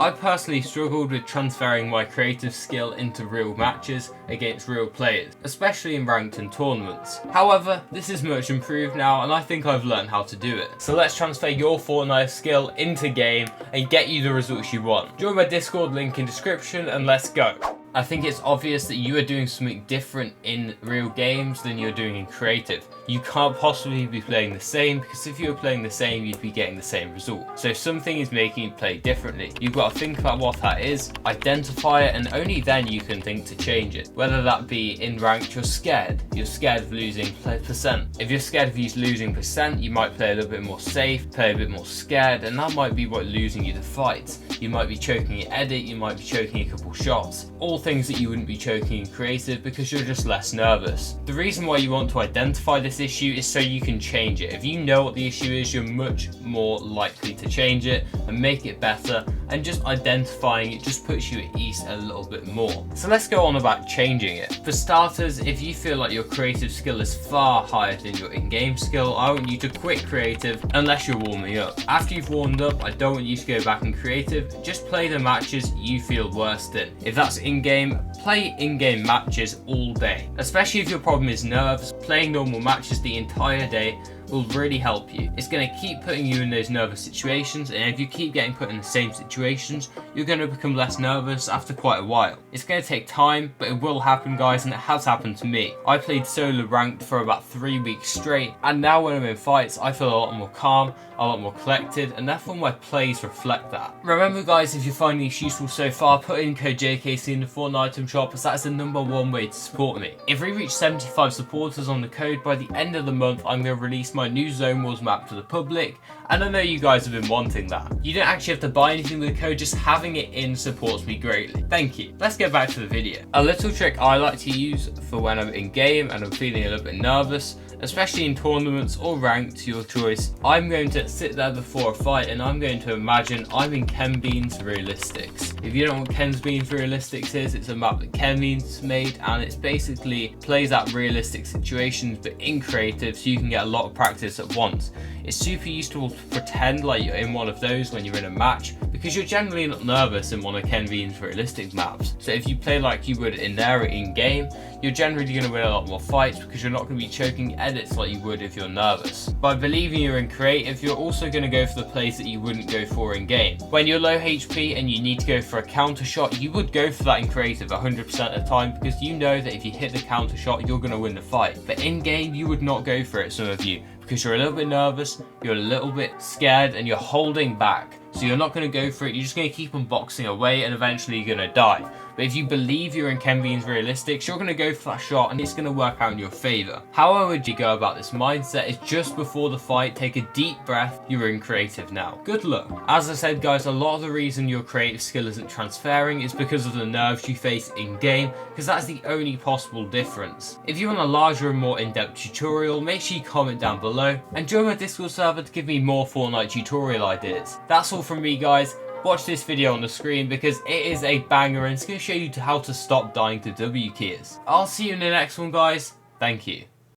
I personally struggled with transferring my creative skill into real matches against real players, especially in ranked and tournaments. However, this is much improved now and I think I've learned how to do it. So let's transfer your Fortnite skill into game and get you the results you want. Join my Discord, link in description, and let's go. I think it's obvious that you are doing something different in real games than you're doing in creative. You can't possibly be playing the same, because if you were playing the same, you'd be getting the same result. So if something is making you play differently, you've got to think about what that is, identify it, and only then you can think to change it. Whether that be in ranked, you're scared of losing percent. If you're scared of losing percent, you might play a little bit more safe, play a bit more scared, and that might be what losing you the fight. You might be choking your edit, you might be choking a couple shots. All things that you wouldn't be choking in creative because you're just less nervous. The reason why you want to identify this issue is so you can change it. If you know what the issue is, you're much more likely to change it and make it better, and just identifying it just puts you at ease a little bit more. So let's go on about changing it. For starters, if you feel like your creative skill is far higher than your in-game skill, I want you to quit creative unless you're warming up. After you've warmed up, I don't want you to go back in creative, just play the matches you feel worst in. If that's in-game, play in-game matches all day. Especially if your problem is nerves, playing normal matches the entire day will really help you. It's going to keep putting you in those nervous situations, and if you keep getting put in the same situations, you're going to become less nervous after quite a while. It's going to take time, but it will happen, guys, and it has happened to me. I played solo ranked for about 3 weeks straight, and now when I'm in fights, I feel a lot more calm, a lot more collected, and therefore my plays reflect that. Remember, guys, if you're finding this useful so far, put in code JKC in the Fortnite item shop, as that is the #1 way to support me. If we reach 75 supporters on the code by the end of the month, I'm going to release my new Zone Wars map to the public, and I know you guys have been wanting that. You don't actually have to buy anything with the code, just having it in supports me greatly. Thank you. Let's get back to the video. A little trick I like to use for when I'm in game and I'm feeling a little bit nervous, especially in tournaments or ranked, your choice, I'm going to sit there before a fight and I'm going to imagine I'm in Ken Bean's Realistics. If you don't know what Ken Bean's Realistics is, it's a map that Ken Bean's made, and it's basically plays out realistic situations but in creative, so you can get a lot of practice at once. It's super useful to pretend like you're in one of those when you're in a match, because you're generally not nervous in one of Ken Bean's realistic maps. So if you play like you would in there in game, you're generally going to win a lot more fights because you're not going to be choking edits like you would if you're nervous. By believing you're in creative, you're also going to go for the plays that you wouldn't go for in game. When you're low HP and you need to go for a counter shot, you would go for that in creative 100% of the time, because you know that if you hit the counter shot, you're going to win the fight. But in game, you would not go for it, some of you, because you're a little bit nervous, you're a little bit scared, and you're holding back. So you're not going to go for it, you're just going to keep on boxing away, and eventually you're going to die. But if you believe you're in Ken Bean's Realistics, you're going to go for that shot and it's going to work out in your favour. How I would go about this mindset is just before the fight, take a deep breath, you're in creative now. Good luck. As I said, guys, a lot of the reason your creative skill isn't transferring is because of the nerves you face in game, because that's the only possible difference. If you want a larger and more in-depth tutorial, make sure you comment down below and join my Discord server to give me more Fortnite tutorial ideas. That's all from me, guys. Watch this video on the screen because it is a banger and it's going to show you how to stop dying to W keys. I'll see you in the next one, guys. Thank you.